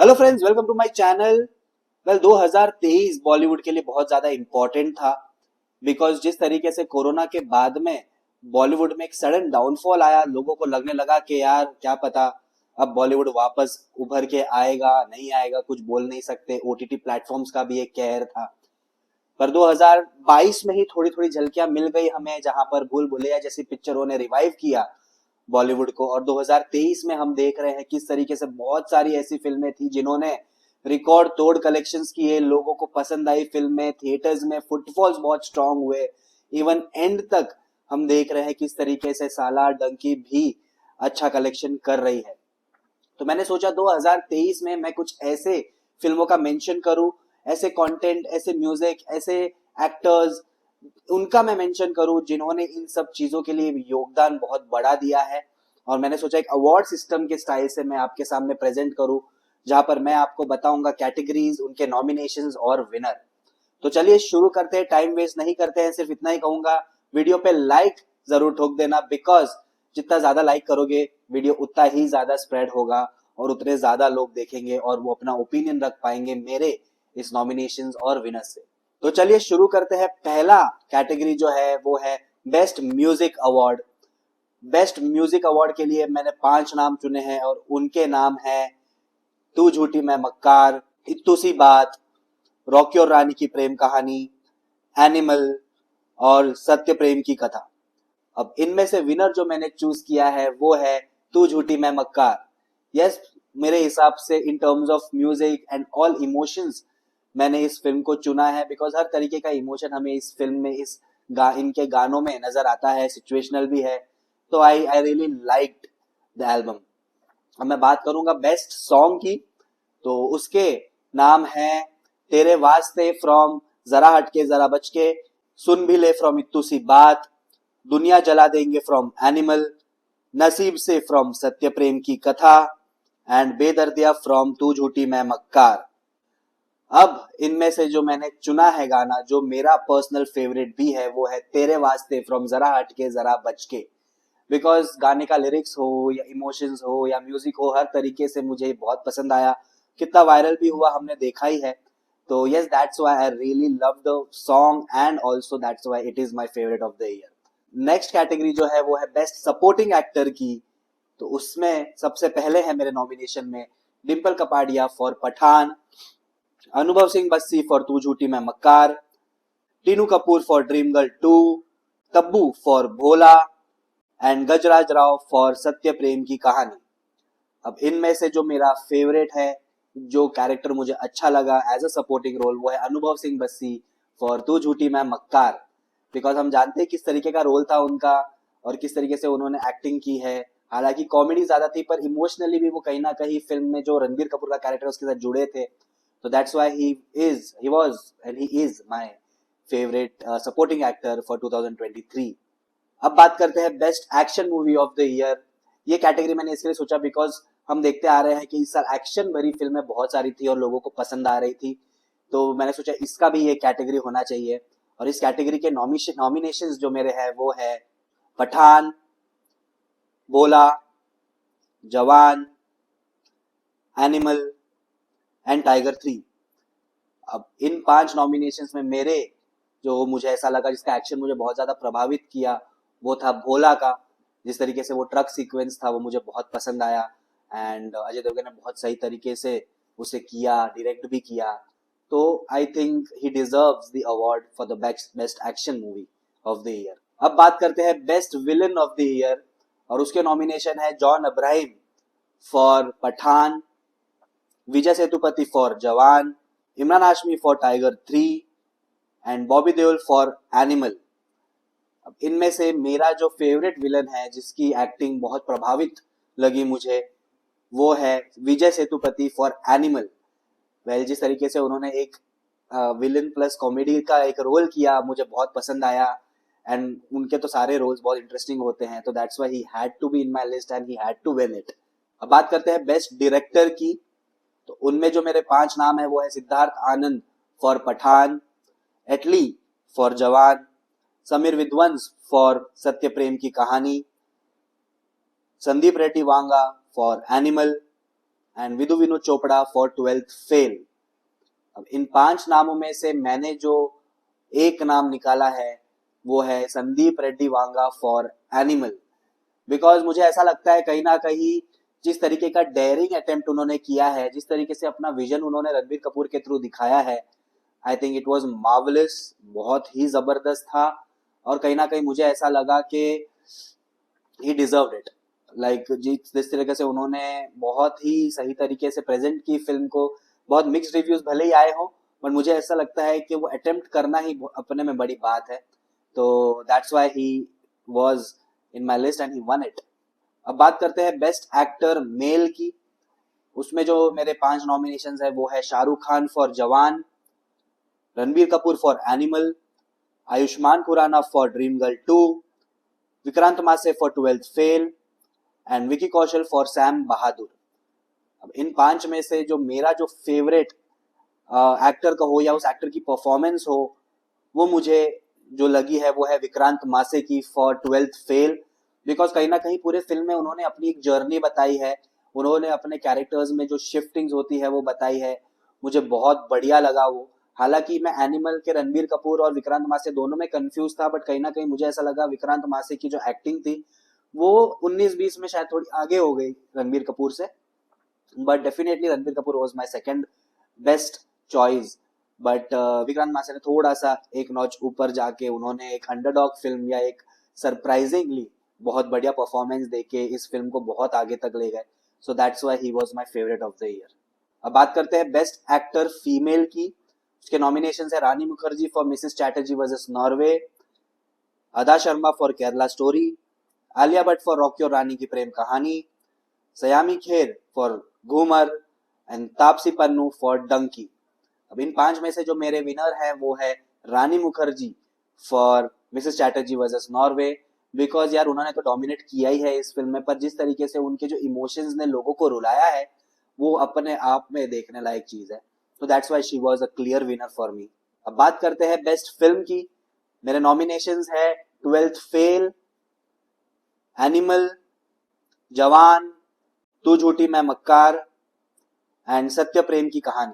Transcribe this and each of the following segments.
Hello friends, welcome to my channel. 2023 Bollywood के लिए बहुत ज्यादा इंपॉर्टेंट था बिकॉज जिस तरीके से कोरोना के बाद में बॉलीवुड में एक सडन डाउनफॉल आया, लोगों को लगने लगा कि यार क्या पता अब बॉलीवुड वापस उभर के आएगा नहीं आएगा, कुछ बोल नहीं सकते। ओटीटी प्लेटफॉर्म्स का भी एक कहर था। पर 2022 में ही थोड़ी थोड़ी झलकियां मिल गई हमें, जहां पर भूल भुलैया जैसी पिक्चरों ने रिवाइव किया बॉलीवुड को। और 2023 में हम देख रहे हैं किस तरीके से बहुत सारी ऐसी फिल्में थी जिन्होंने रिकॉर्ड तोड़ कलेक्शंस किए, लोगों को पसंद आई फिल्में, थिएटर्स में फुटफॉल्स बहुत स्ट्रांग हुए। इवन एंड तक हम देख रहे हैं किस तरीके से सालार डंकी भी अच्छा कलेक्शन कर रही है। तो मैंने सोचा 2023 में मैं कुछ ऐसे फिल्मों का मेंशन करूं, ऐसे कंटेंट, ऐसे म्यूजिक, ऐसे एक्टर्स, उनका मैं मेंशन करूं जिन्होंने इन सब चीजों के लिए योगदान बहुत बड़ा दिया है। और मैंने सोचा एक अवार्ड सिस्टम के स्टाइल से मैं आपके सामने प्रेजेंट करूं, जहां पर मैं आपको बताऊंगा कैटेगरीज, उनके नॉमिनेशंस और विनर। तो चलिए शुरू करते हैं, टाइम वेस्ट नहीं करते हैं। सिर्फ इतना ही कहूंगा, वीडियो पे लाइक जरूर ठोक देना, बिकॉज जितना ज्यादा लाइक करोगे वीडियो उतना ही ज्यादा स्प्रेड होगा और उतने ज्यादा लोग देखेंगे और वो अपना ओपिनियन रख पाएंगे मेरे इस नॉमिनेशंस और विनर्स से। तो चलिए शुरू करते हैं। पहला कैटेगरी जो है वो है best music award. Best music award के लिए मैंने 5 नाम चुने हैं और उनके नाम है तू झूठी मैं मक्कार, इत्तू सी बात, रॉकी और रानी की प्रेम कहानी, एनिमल और सत्य प्रेम की कथा। अब इनमें से विनर जो मैंने चूज किया है वो है तू झूठी मैं मक्कार। यस, मेरे हिसाब से in terms of music and all emotions मैंने इस फिल्म को चुना है, बिकॉज हर तरीके का इमोशन हमें इस फिल्म में इनके गानों में नजर आता है, सिचुएशनल भी है। तो I really liked the album. अब मैं बात करूंगा बेस्ट सॉन्ग की, तो उसके नाम है तेरे वास्ते फ्रॉम जरा हटके जरा बचके, सुन भी ले फ्रॉम इत्तू सी बात, दुनिया जला देंगे फ्रॉम एनिमल, नसीब से फ्रॉम सत्य प्रेम की कथा एंड बेदर्दिया फ्रॉम तू झूठी मैं मक्कार। अब इनमें से जो मैंने चुना है गाना, जो मेरा पर्सनल फेवरेट भी है, वो है तेरे वास्ते फ्रॉम जरा हटके जरा बचके। बिकॉज गाने का लिरिक्स हो या इमोशंस हो या म्यूजिक हो, हर तरीके से मुझे बहुत पसंद आया। कितना वायरल भी हुआ हमने देखा ही है। तो yes, that's why I really love the song and also that's why it is my favourite of the year. Next category जो है वो है बेस्ट सपोर्टिंग एक्टर की। तो उसमें सबसे पहले है मेरे नॉमिनेशन में डिम्पल कपाड़िया फॉर पठान, अनुभव सिंह बस्सी फॉर तू झूठी मैं मक्कार, Tinu Kapoor for Dream Girl 2, Tabu for Bhola and Gajraj Rao for Satya Prem Ki कहानी। अब इनमें से जो मेरा फेवरेट है, जो कैरेक्टर मुझे अच्छा लगा एज अ सपोर्टिंग रोल, वो है अनुभव सिंह बस्सी फॉर तू झूठी मैं मक्कार। बिकॉज हम जानते हैं किस तरीके का रोल था उनका और किस तरीके से उन्होंने एक्टिंग की है। हालांकि कॉमेडी ज्यादा थी पर इमोशनली भी वो कहीं ना कहीं फिल्म में जो रणबीर कपूर का कैरेक्टर उसके साथ जुड़े थे। तो that's why he was and he is my favourite supporting actor for 2023। अब बात करते हैं best action movie of the year. ये कैटेगरी मैंने इसलिए सोचा बिकॉज हम देखते आ रहे हैं कि इस साल एक्शन भरी फिल्में बहुत सारी थी और लोगों को पसंद आ रही थी। तो मैंने सोचा इसका भी ये कैटेगरी होना चाहिए। और इस कैटेगरी के नॉमिनेशंस जो मेरे हैं वो है पठान, बोला, जवान, एनिमल एंड टाइगर 3। अब इन 5 नॉमिनेशंस में मेरे जो मुझे ऐसा लगा जिसका एक्शन मुझे बहुत ज्यादा प्रभावित किया वो था भोला का। जिस तरीके से वो ट्रक सीक्वेंस था वो मुझे बहुत पसंद आया एंड अजय देवगन ने बहुत सही तरीके से उसे किया, डायरेक्ट भी किया। तो I think he deserves the award for the best action movie of the year. अब बात करते हैं best villain of the year और उसके नॉमिनेशन है John Abraham for Pathaan, Vijay Sethupathi for Jawan, Emraan Hashmi for Tiger 3 and Bobby Deol for Animal. अब इनमें से मेरा जो फेवरेट विलन है, जिसकी एक्टिंग बहुत प्रभावित लगी मुझे, वो है विजय सेतुपति फॉर एनिमल। वेल, जिस तरीके से उन्होंने एक विलन प्लस कॉमेडी का एक रोल किया मुझे बहुत पसंद आया एंड उनके तो सारे रोल्स बहुत इंटरेस्टिंग होते हैं। तो that's why he had to be in my list and he had to win it. अब बात करते हैं बेस्ट डायरेक्टर की। तो उनमें जो मेरे 5 नाम है वो है Siddharth Anand for Pathaan, Atlee for Jawan, Sameer Vidwans for Satya Prem Ki Kahani, Sandeep Reddy Vanga for Animal, and Vidhu Vinod Chopra for 12th Fail. अब इन 5 नामों में से मैंने जो एक नाम निकाला है वो है Sandeep Reddy Vanga for animal. Because मुझे ऐसा लगता है कहीं ना कहीं जिस तरीके का डेयरिंग अटेम्प्ट उन्होंने किया है, जिस तरीके से अपना विजन उन्होंने रणबीर कपूर के थ्रू दिखाया है, I think it was marvellous, बहुत ही जबरदस्त था। और कहीं ना कहीं मुझे ऐसा लगा कि ही डिजर्व्ड इट। लाइक जिस तरीके से उन्होंने बहुत ही सही तरीके से प्रेजेंट की फिल्म को, बहुत मिक्स्ड रिव्यूज भले ही आए हों, बट मुझे ऐसा लगता है कि वो अटेम्प्ट करना ही अपने में बड़ी बात है। तो that's why he was in my list and he one it. अब बात करते हैं बेस्ट एक्टर मेल की। उसमें जो मेरे 5 नॉमिनेशन है वो है Shahrukh Khan for Jawan, Ranbir Kapoor for Animal, Ayushmann Khurrana for Dream Girl 2, Vikrant Massey for 12th Fail and Vicky Kaushal for Sam Bahadur. अब इन 5 में से जो मेरा जो फेवरेट एक्टर का हो या उस एक्टर की परफॉर्मेंस हो, वो मुझे जो लगी है वो है विक्रांत मासे की फॉर 12th फेल। बिकॉज कहीं ना कहीं पूरे फिल्म में उन्होंने अपनी एक जर्नी बताई है, उन्होंने अपने कैरेक्टर्स में जो शिफ्टिंग्स होती है वो बताई है, मुझे बहुत बढ़िया लगा वो। हालांकि मैं एनिमल के रणबीर कपूर और विक्रांत मासे दोनों में कंफ्यूज था, बट कहीं ना कहीं मुझे ऐसा लगा विक्रांत मासे की जो एक्टिंग थी वो 19-20 में शायद थोड़ी आगे हो गई रणबीर कपूर से। But definitely Ranbir Kapoor was my second best choice. But Vikrant मासे ने थोड़ा सा एक नॉच ऊपर जाके उन्होंने एक अंडरडॉग फिल्म या एक सरप्राइजिंगली बहुत बढ़िया परफॉर्मेंस देके इस फिल्म को बहुत आगे तक ले गए। So that's why he was my favourite of the year. अब बात करते हैं बेस्ट एक्टर फीमेल की। उसके नॉमिनेशन है Rani Mukerji for Mrs Chatterjee versus Norway, Adah Sharma for Kerala Story, Alia Bhatt for Rocky Aur Rani Ki Prem Kahani, Saiyami Kher for Ghoomer and Taapsee Pannu for Dunki. अब इन 5 में से जो मेरे विनर है वो है Rani Mukerji for Mrs Chatterjee versus Norway. Because यार उन्होंने तो डोमिनेट किया ही है इस फिल्म में, पर जिस तरीके से उनके जो इमोशंस ने लोगों को रुलाया है वो अपने आप में देखने लायक चीज है। तो that's why she was a clear winner for me. अब बात करते हैं बेस्ट फिल्म की। मेरे नॉमिनेशंस है 12th फेल, एनिमल, जवान, तू झूठी मैं मक्कार एंड सत्य प्रेम की कहानी।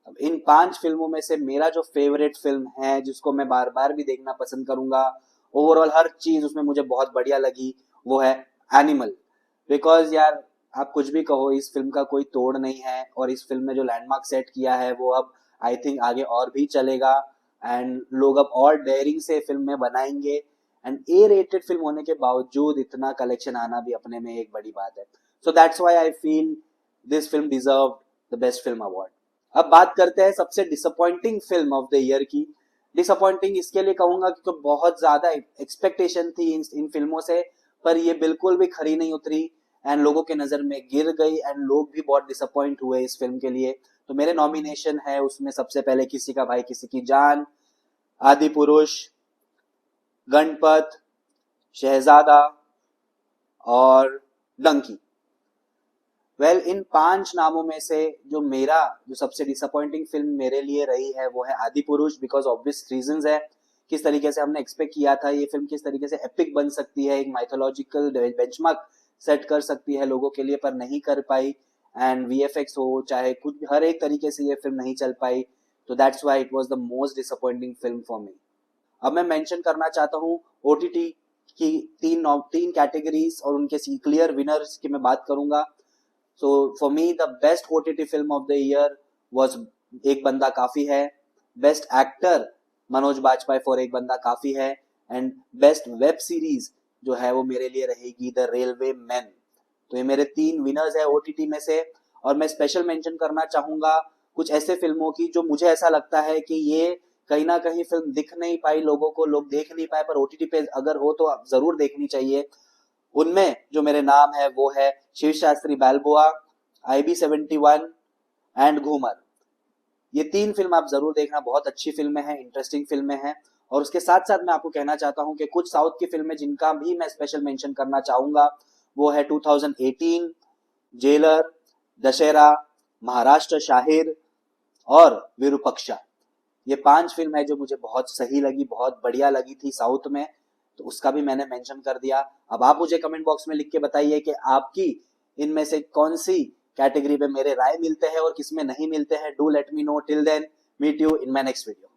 अब इन 5 फिल्मों में से मेरा जो फेवरेट फिल्म है, जिसको मैं बार बार भी देखना पसंद करूंगा, ओवरऑल हर चीज उसमें मुझे बहुत बढ़िया लगी, वो है एनिमल। बिकॉज यार आप कुछ भी कहो, इस फिल्म का कोई तोड़ नहीं है और इस फिल्म में जो लैंडमार्क सेट किया है वो अब आई थिंक आगे और भी चलेगा एंड लोग अब और डेयरिंग से फिल्म में बनाएंगे। एंड ए रेटेड फिल्म होने के बावजूद इतना कलेक्शन आना भी अपने में एक बड़ी बात है। So that's why I feel this film deserve the best film award. अब बात करते हैं सबसे disappointing film of the year की। डिसअपॉइंटिंग इसके लिए कहूंगा क्योंकि बहुत ज्यादा एक्सपेक्टेशन थी इन फिल्मों से, पर ये बिल्कुल भी खरी नहीं उतरी एंड लोगों के नजर में गिर गई एंड लोग भी बहुत डिसअपॉइंट हुए इस फिल्म के लिए। तो मेरे नॉमिनेशन है उसमें सबसे पहले किसी का भाई किसी की जान, आदि पुरुष, गणपत, शहजादा और डंकी। वेल इन 5 नामों में से जो सबसे डिसअपॉइंटिंग फिल्म मेरे लिए रही है वो है आदि पुरुष। बिकॉज ऑब्वियस रीजंस है, किस तरीके से हमने एक्सपेक्ट किया था ये फिल्म किस तरीके से एपिक बन सकती है, एक माइथोलॉजिकल बेंचमार्क सेट कर सकती है लोगों के लिए, पर नहीं कर पाई। एंड वीएफएक्स हो चाहे कुछ, हर एक तरीके से ये फिल्म नहीं चल पाई। तो that's why it was the most disappointing film for me. अब मैं मेंशन करना चाहता हूँ ओटीटी की 3 कैटेगरीज और उनके क्लियर विनर्स की मैं बात करूंगा। So for me the best OTT film of the year was एक बंदा काफी है, best actor Manoj Bajpayee for एक बंदा काफी है एंड बेस्ट वेब सीरीज जो है वो मेरे लिए रहेगी द रेलवे मैन। तो ये मेरे 3 विनर्स है ओटीटी में से। और मैं स्पेशल मेंशन करना चाहूंगा कुछ ऐसे फिल्मों की जो मुझे ऐसा लगता है कि ये कहीं ना कहीं फिल्म दिख नहीं पाई लोगों को, लोग देख नहीं पाए, पर ओटीटी पे अगर हो तो आप जरूर देखनी चाहिए। उनमें जो मेरे नाम है वो है शिव शास्त्री बैल्बोआ, IB71 एंड घूमर। ये 3 फिल्म आप जरूर देखना, बहुत अच्छी फिल्में हैं, इंटरेस्टिंग फिल्में हैं। और उसके साथ साथ मैं आपको कहना चाहता हूं कि कुछ साउथ की फिल्में जिनका भी मैं स्पेशल मेंशन करना चाहूंगा वो है 2018, जेलर, दशहरा, महाराष्ट्र शाहिर और विरूपक्षा। ये 5 फिल्म है जो मुझे बहुत सही लगी, बहुत बढ़िया लगी थी साउथ में, तो उसका भी मैंने मेंशन कर दिया। अब आप मुझे कमेंट बॉक्स में लिख के बताइए कि आपकी इनमें से कौन सी कैटेगरी पे मेरे राय मिलते हैं और किस में नहीं मिलते हैं। Do let me know. Till then meet you in my next video.